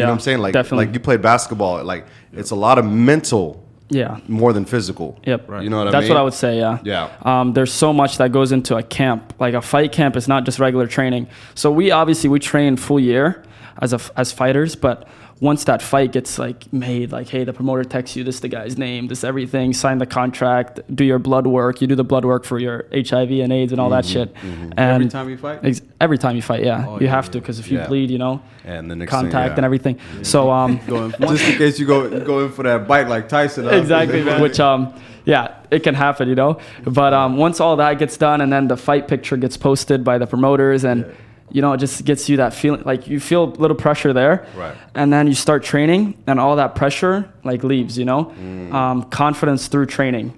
S2: know what I'm saying? Like
S3: definitely.
S2: Like you played basketball. Like it's a lot of mental.
S3: Yeah.
S2: More than physical.
S3: Yep.
S2: Right. You know what I mean?
S3: That's what I would say. Yeah.
S2: Yeah.
S3: There's so much that goes into a camp. Like a fight camp is not just regular training. So we train full year as fighters, but once that fight gets like made, like, hey, the promoter texts you, this is the guy's name, this everything, sign the contract, do your blood work. You do the blood work for your HIV and AIDS and all that shit. And
S1: every time you fight?
S3: Every time you fight, yeah. You have to, because if you bleed,
S2: and the next
S3: contact and everything. Yeah. So
S1: just in case you go in for that bite like Tyson.
S3: Exactly, man. Which it can happen, But once all that gets done, and then the fight picture gets posted by the promoters, and it just gets you that feeling, like you feel a little pressure there,
S2: right? And
S3: then you start training, and all that pressure like leaves, confidence through training.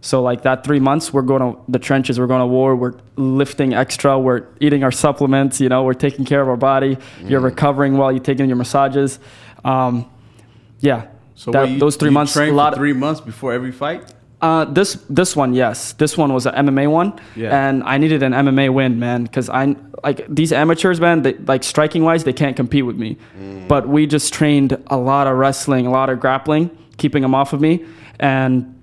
S3: So like that 3 months, we're going to the trenches, we're going to war, we're lifting extra, we're eating our supplements, we're taking care of our body. You're recovering while you're taking your massages.
S1: So
S3: those 3 months,
S1: train for 3 months before every fight.
S3: This one, yes. This one was an MMA one, and I needed an MMA win, man, because these amateurs, man, they, like striking wise, they can't compete with me. But we just trained a lot of wrestling, a lot of grappling, keeping them off of me, and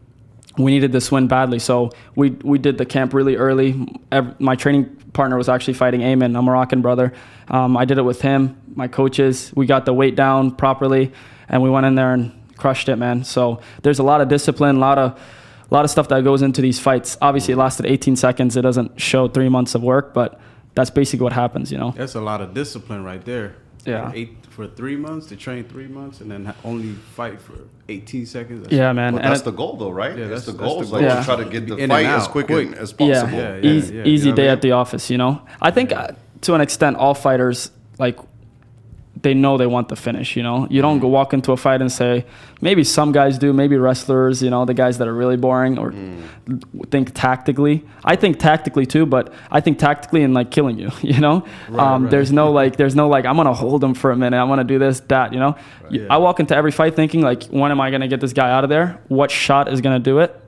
S3: we needed this win badly. So we did the camp really early. My training partner was actually fighting Ahmed, a Moroccan brother. I did it with him, my coaches. We got the weight down properly, and we went in there and crushed it, man. So there's a lot of discipline, a lot of stuff that goes into these fights. Obviously, it lasted 18 seconds. It doesn't show 3 months of work, but that's basically what happens,
S1: That's a lot of discipline right there.
S3: Yeah.
S1: For 3 months, to train 3 months, and then only fight for 18 seconds.
S3: Yeah, man.
S2: But that's the goal, though, right?
S1: Yeah,
S2: that's the
S1: goal.
S2: Like to try to get the fight as quick as possible.
S3: Yeah. Easy day at the office, I think to an extent, all fighters, like, they know they want the finish, you know? You don't go walk into a fight and say, maybe some guys do, maybe wrestlers, you know, the guys that are really boring, or think tactically. I think tactically too, but I think tactically in like killing you, you know?
S1: Right.
S3: There's no like, I'm going to hold him for a minute. I'm going to do this, that, you know?
S1: Yeah.
S3: I walk into every fight thinking like, when am I going to get this guy out of there? What shot is going to do it?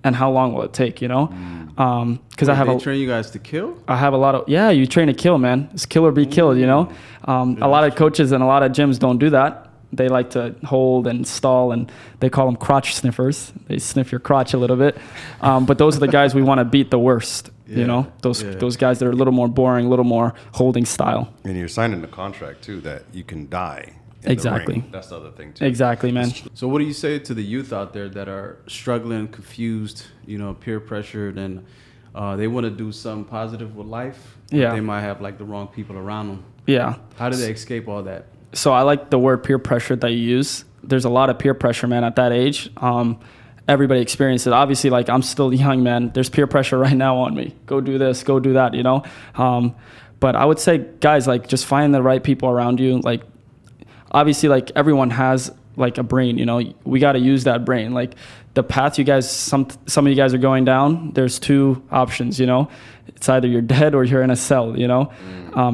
S3: And how long will it take, you know? Because
S1: they train you guys to kill?
S3: I have a lot of, you train to kill, man. It's kill or be killed, you know? A lot of coaches and a lot of gyms don't do that. They like to hold and stall, and they call them crotch sniffers. They sniff your crotch a little bit. But those are the guys we want to beat the worst, you know? Those guys that are a little more boring, a little more holding style.
S2: And you're signing a contract, too, that you can die.
S3: Exactly.
S2: That's the other thing, too.
S3: Exactly, man.
S1: So what do you say to the youth out there that are struggling, confused, you know, peer pressured, and they want to do something positive with life?
S3: Yeah.
S1: They might have like the wrong people around them.
S3: Yeah.
S1: How do they escape all that?
S3: So I like the word peer pressure that you use. There's a lot of peer pressure, man, at that age. Everybody experiences it. Obviously, like, I'm still young, man. There's peer pressure right now on me. Go do this, go do that, you know? But I would say, guys, like, just find the right people around you. Like, obviously, like, everyone has like a brain, you know? We got to use that brain. Like, the path you guys, some of you guys are going down, there's two options, you know? It's either you're dead or you're in a cell, you know?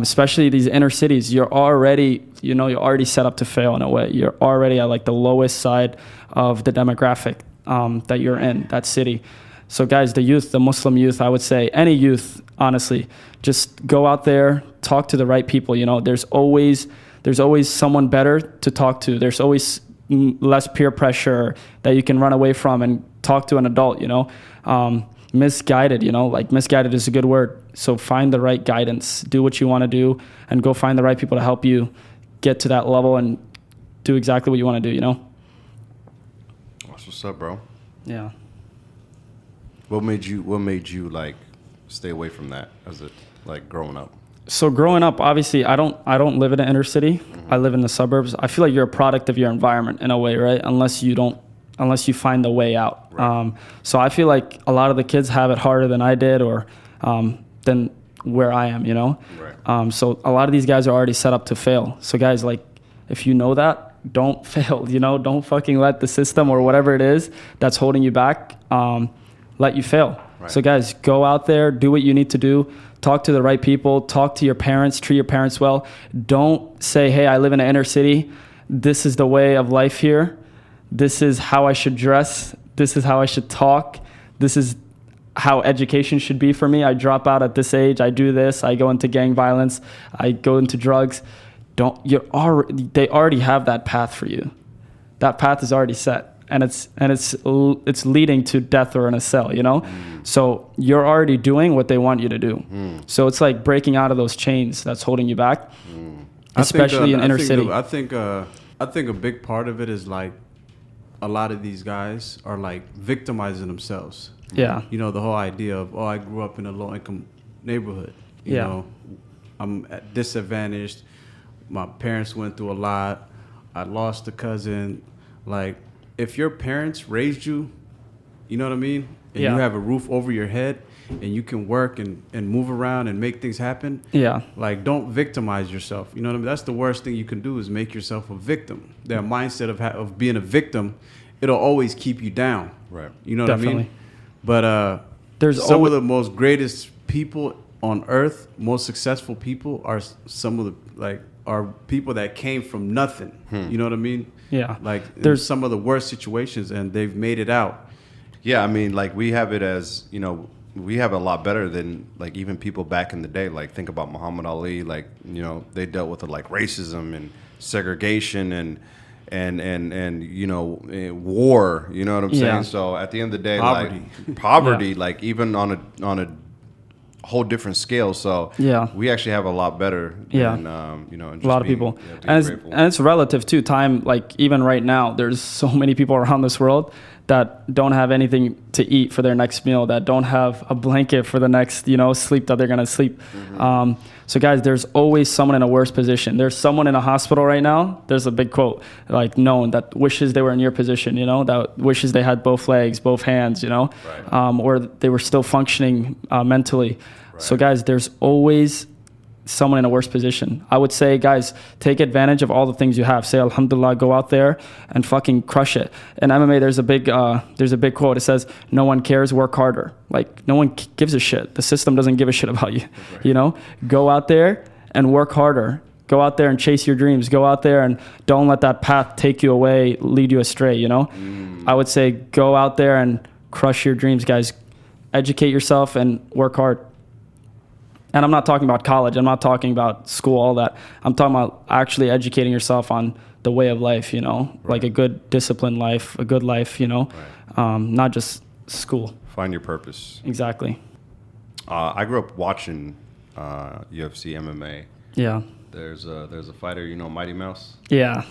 S3: Especially these inner cities, you're already set up to fail in a way. You're already at like the lowest side of the demographic that you're in, that city. So guys, the youth, the Muslim youth, I would say, any youth, honestly, just go out there, talk to the right people, you know? There's always someone better to talk to. There's always less peer pressure that you can run away from and talk to an adult, you know? Misguided, you know, like, misguided is a good word. So find the right guidance, do what you want to do, and go find the right people to help you get to that level and do exactly what you want to do, you know?
S2: That's what's up, bro.
S3: Yeah.
S2: What made you like stay away from that as it, like, growing up?
S3: So growing up, obviously, I don't live in an inner city. I live in the suburbs. I feel like you're a product of your environment in a way, right? Unless you find the way out. Right. So I feel like a lot of the kids have it harder than I did, or than where I am, you know? Right. So a lot of these guys are already set up to fail. So guys, like, if you know that, don't fail, you know? Don't fucking let the system or whatever it is that's holding you back let you fail. Right. So guys, go out there, do what you need to do. Talk to the right people. Talk to your parents. Treat your parents well. Don't say, hey, I live in an inner city. This is the way of life here. This is how I should dress. This is how I should talk. This is how education should be for me. I drop out at this age. I do this. I go into gang violence. I go into drugs. They already have that path for you. That path is already set. And it's leading to death or in a cell, you know? So you're already doing what they want you to do. So it's like breaking out of those chains that's holding you back, especially in inner city.
S1: I think a big part of it is, like, a lot of these guys are like victimizing themselves.
S3: Yeah.
S1: You know, the whole idea of, I grew up in a low income neighborhood. You know, I'm disadvantaged. My parents went through a lot. I lost a cousin. Like, if your parents raised you, you know what I mean? And you have a roof over your head and you can work and move around and make things happen. Yeah. Like, don't victimize yourself. You know what I mean? That's the worst thing you can do, is make yourself a victim. That mindset of being a victim, it'll always keep you down. Right. You know what I mean? But there's some of the most greatest people on earth, most successful people are some of the, are people that came from nothing. You know what I mean? Yeah. Like, there's some of the worst situations and they've made it out.
S2: Yeah, I mean, like, we have it as, you know, we have it a lot better than, like, even people back in the day. Like, think about Muhammad Ali. Like, you know, they dealt with like racism and segregation and you know, war. You know what I'm saying? So at the end of the day, poverty, like, even on a whole different scale. So we actually have a lot better than you know, just
S3: a lot of people. And it's relative too. Time, like, even right now, there's so many people around this world that don't have anything to eat for their next meal, that don't have a blanket for the next, you know, sleep that they're gonna sleep. So guys, there's always someone in a worse position. There's someone in a hospital right now. There's a big quote, like, known, that wishes they were in your position, you know, that wishes they had both legs, both hands, you know, or they were still functioning mentally. So guys, there's always someone in a worse position. I would say, guys, take advantage of all the things you have. Say alhamdulillah, go out there and fucking crush it. In MMA, there's a big quote. It says, "No one cares, work harder." Like, no one gives a shit. The system doesn't give a shit about you. Right. You know, go out there and work harder. Go out there and chase your dreams. Go out there and don't let that path take you away, lead you astray, you know? I would say go out there and crush your dreams, guys. Educate yourself and work hard. And I'm not talking about college. I'm not talking about school, all that. I'm talking about actually educating yourself on the way of life, you know? Right. Like a good disciplined life, a good life, you know? Right. Not just school.
S2: Find your purpose.
S3: Exactly.
S2: I grew up watching UFC, MMA.
S3: Yeah.
S2: There's a fighter, you know, Mighty Mouse.
S3: Yeah.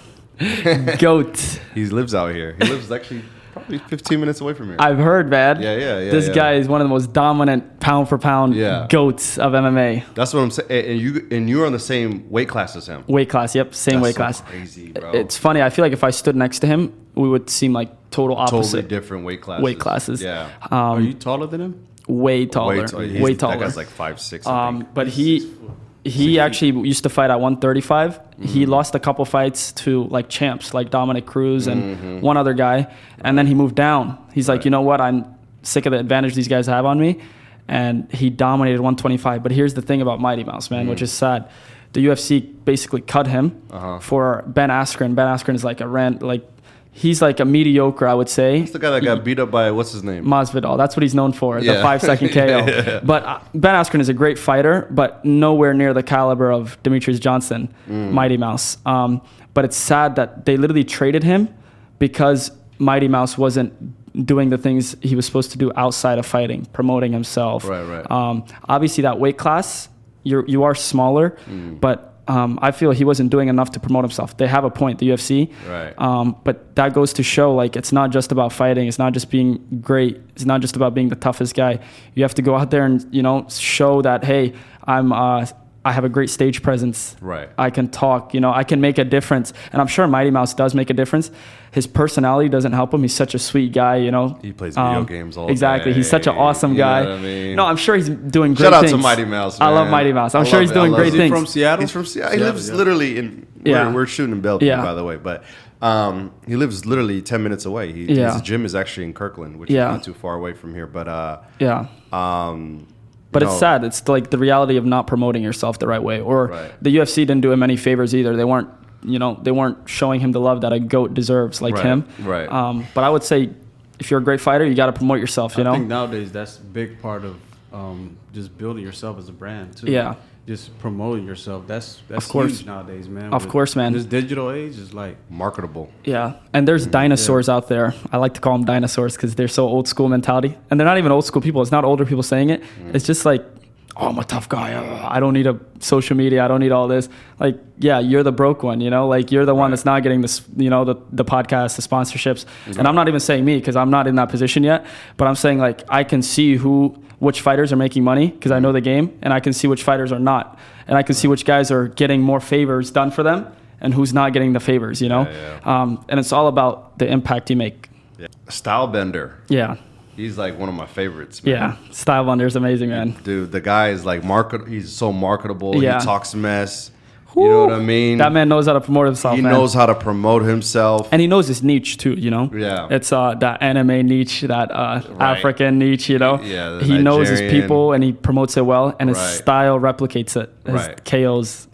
S3: Goat.
S2: He lives out here. He lives actually probably 15 minutes away from here.
S3: I've heard, man.
S2: Yeah.
S3: This guy is one of the most dominant pound for pound goats of MMA.
S2: That's what I'm saying. And you're on the same weight class as him.
S3: Weight class, yep, same weight class.
S2: Crazy, bro.
S3: It's funny. I feel like if I stood next to him, we would seem like total opposite.
S2: Totally different weight classes.
S3: Yeah.
S1: Are you taller than him?
S3: Way taller. Way taller.
S2: That guy's like 5'6", I think.
S3: But he actually used to fight at 135. He lost a couple fights to like champs, like Dominic Cruz and one other guy. And then he moved down. He's like, you know what? I'm sick of the advantage these guys have on me. And he dominated 125. But here's the thing about Mighty Mouse, man, which is sad. The UFC basically cut him for Ben Askren. Ben Askren is like he's like a mediocre, I would say.
S2: That's the guy that got beat up by, what's his name?
S3: Masvidal. That's what he's known for, the 5-second KO. Yeah. But Ben Askren is a great fighter, but nowhere near the caliber of Demetrius Johnson, Mighty Mouse. But it's sad that they literally traded him because Mighty Mouse wasn't doing the things he was supposed to do outside of fighting, promoting himself.
S2: Right.
S3: Obviously, that weight class, you are smaller, but I feel he wasn't doing enough to promote himself. They have a point, the UFC.
S2: Right.
S3: But that goes to show, like, it's not just about fighting. It's not just being great. It's not just about being the toughest guy. You have to go out there and, you know, show that, hey, I have a great stage presence.
S2: Right.
S3: I can talk, you know, I can make a difference. And I'm sure Mighty Mouse does make a difference. His personality doesn't help him. He's such a sweet guy, you know.
S2: He plays video games all day.
S3: Exactly. He's such an awesome guy.
S2: You know what I mean?
S3: No, I'm sure he's doing great
S2: things. Shout out
S3: things.
S2: to Mighty Mouse, man.
S3: I love Mighty Mouse. I'm sure he's doing great things.
S1: Is he from Seattle?
S2: He's from Seattle. He lives literally in, we're shooting in Bellevue, by the way. But he lives literally 10 minutes away. His gym is actually in Kirkland, which is not too far away from here. But
S3: But it's sad. It's like the reality of not promoting yourself the right way. Or the UFC didn't do him any favors either. They weren't showing him the love that a GOAT deserves, like him.
S2: Right.
S3: But I would say, if you're a great fighter, you got to promote yourself. You know.
S1: I think nowadays that's a big part of just building yourself as a brand too.
S3: Yeah.
S1: Just promoting yourself. That's
S3: of course.
S1: huge nowadays, man.
S3: Of course, man.
S1: This digital age is like
S2: marketable.
S3: Yeah, and there's dinosaurs out there. I like to call them dinosaurs because they're so old school mentality, and they're not even old school people. It's not older people saying it. It's just like, oh, I'm a tough guy. I don't need a social media. I don't need all this. Like, yeah, you're the broke one, you know? Like, you're the one that's not getting this, you know, the podcast, the sponsorships. And I'm not even saying me because I'm not in that position yet. But I'm saying, like, I can see which fighters are making money because I know the game, and I can see which fighters are not. And I can see which guys are getting more favors done for them and who's not getting the favors, you know? And it's all about the impact you make.
S2: Yeah. Style Bender.
S3: Yeah.
S2: He's like one of my favorites, man.
S3: Yeah, Style Bender is amazing, man.
S2: Dude, the guy is like he's so marketable. Yeah. He talks mess. You know what I mean?
S3: That man knows how to promote himself,
S2: He knows how to promote himself.
S3: And he knows his niche too, you know?
S2: Yeah.
S3: It's that anime niche, that African niche, you know?
S2: Yeah,
S3: he knows his people and he promotes it well, and his style replicates it. His KOs.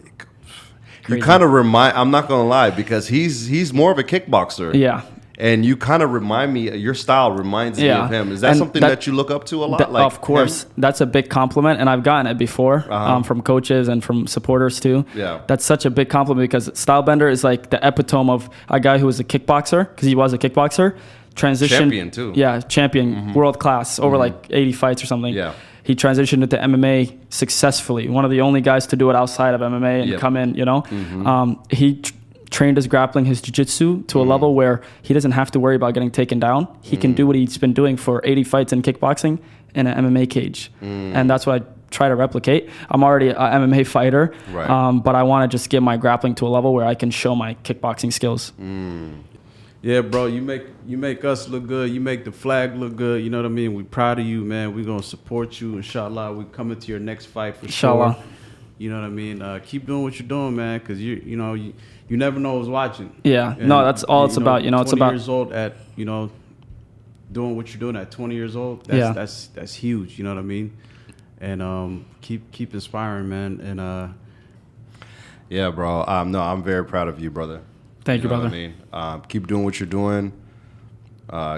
S2: You kind of I'm not going to lie, because he's more of a kickboxer.
S3: Yeah.
S2: And you kind of remind me, your style reminds me of him. Is that something that you look up to a lot? Like
S3: of course.
S2: Him?
S3: That's a big compliment, and I've gotten it before from coaches and from supporters too.
S2: Yeah.
S3: That's such a big compliment because Style Bender is like the epitome of a guy who was a kickboxer, because he was a kickboxer.
S2: Champion too.
S3: Yeah, champion, world class, over like 80 fights or something.
S2: Yeah.
S3: He transitioned into MMA successfully. One of the only guys to do it outside of MMA and come in, you know. He trained his grappling, his jiu-jitsu to a level where he doesn't have to worry about getting taken down. He can do what he's been doing for 80 fights in kickboxing in an MMA cage. And that's what I try to replicate. I'm already an MMA fighter, but I want to just get my grappling to a level where I can show my kickboxing skills.
S1: Yeah, bro, you make us look good. You make the flag look good. You know what I mean? We're proud of you, man. We're going to support you. Inshallah, we're coming to your next fight for sure. You know what I mean? Keep doing what you're doing, man, because you know you never know who's watching.
S3: Yeah,
S1: And,
S3: no, that's all it's about. You know,
S1: 20
S3: it's about
S1: years old at doing what you're doing at 20 years old. That's huge. You know what I mean? And keep inspiring, man. And
S2: yeah, bro. No, I'm very proud of you, brother.
S3: Thank you, brother.
S2: What I mean, keep doing what you're doing.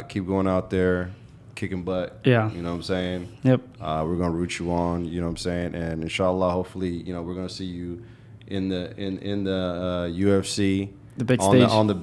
S2: Keep going out there, kicking butt.
S3: Yeah.
S2: You know what I'm saying?
S3: Yep.
S2: We're gonna root you on. You know what I'm saying? And inshallah, hopefully, we're gonna see you in the UFC.
S3: The big stage.
S2: On the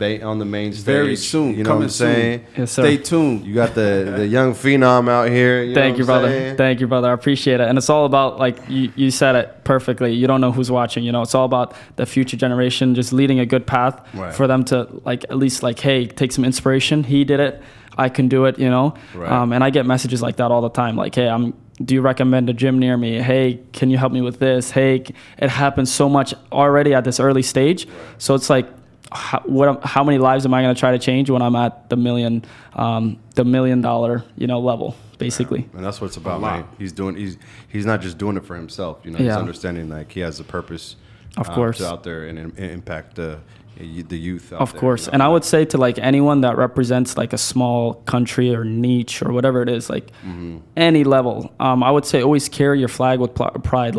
S2: main stage.
S1: very soon.
S2: You know what I'm saying?
S3: Yes, sir.
S1: Stay tuned.
S2: You got the young phenom out here.
S3: Thank you, brother.
S2: Saying?
S3: Thank you, brother. I appreciate it. And it's all about, like you said it perfectly. You don't know who's watching. It's all about the future generation, just leading a good path for them to at least hey, take some inspiration. He did it. I can do it.
S2: Right.
S3: And I get messages like that all the time. Like, hey, do you recommend a gym near me? Hey, can you help me with this? Hey, it happens so much already at this early stage.
S2: Right.
S3: So it's like, how many lives am I going to try to change when I'm at the $1 million level, basically?
S2: Yeah. And that's what it's about, man. He's not just doing it for himself. He's understanding he has a purpose.
S3: Of course.
S2: To out there and impact the youth. Out
S3: of
S2: there,
S3: course. And I would say to anyone that represents a small country or niche or whatever it is, any level, I would say always carry your flag with pride.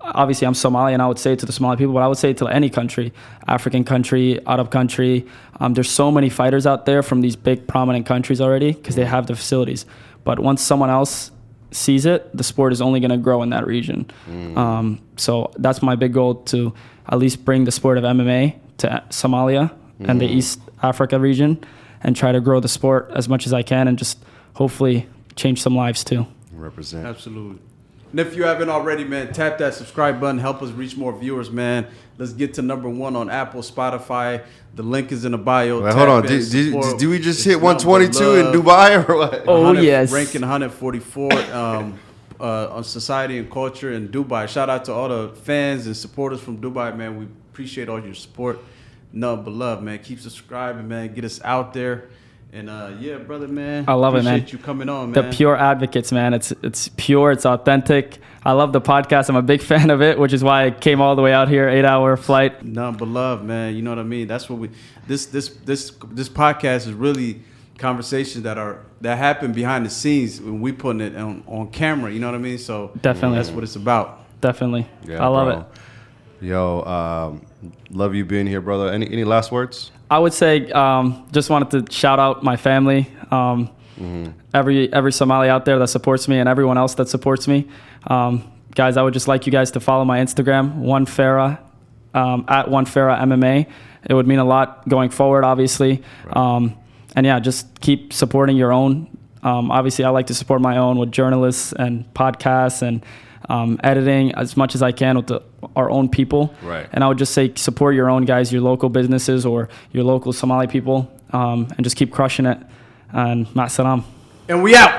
S3: Obviously I'm Somali, and I would say it to the Somali people, but I would say it to any country, African country, Arab country. There's so many fighters out there from these big prominent countries already because they have the facilities. But once someone else sees it, the sport is only going to grow in that region. So that's my big goal, to at least bring the sport of MMA to Somalia and the East Africa region, and try to grow the sport as much as I can, and just hopefully change some lives too.
S2: Represent.
S1: Absolutely. And if you haven't already, man, tap that subscribe button. Help us reach more viewers, man. Let's get to #1 on Apple, Spotify. The link is in the bio.
S2: Wait, hold on. Did we just hit 122 in Dubai or what?
S3: Oh, yes.
S1: Ranking 144 on society and culture in Dubai. Shout out to all the fans and supporters from Dubai, man. We appreciate all your support. Nothing but love, man. Keep subscribing, man. Get us out there. And yeah, brother, man.
S3: I love it, man.
S1: Appreciate you coming on, man.
S3: The Pure Advocates, man. It's pure. It's authentic. I love the podcast. I'm a big fan of it, which is why I came all the way out here, 8-hour flight.
S1: Nothing but love, man. You know what I mean? That's what this podcast is really conversations that happen behind the scenes when we putting it on camera. You know what I mean? So
S3: definitely,
S1: that's what it's about.
S3: Definitely.
S2: Yeah,
S3: I love it.
S2: Yo, love you being here, brother. Any last words?
S3: I would say just wanted to shout out my family, every Somali out there that supports me, and everyone else that supports me. Guys, I would just like you guys to follow my Instagram, @OneFarah MMA. It would mean a lot going forward, obviously. Right. And yeah, just keep supporting your own. Obviously, I like to support my own with journalists and podcasts and editing as much as I can with our own people.
S2: Right.
S3: And I would just say support your own guys, your local businesses or your local Somali people, and just keep crushing it. And ma'asalam.
S1: And we out.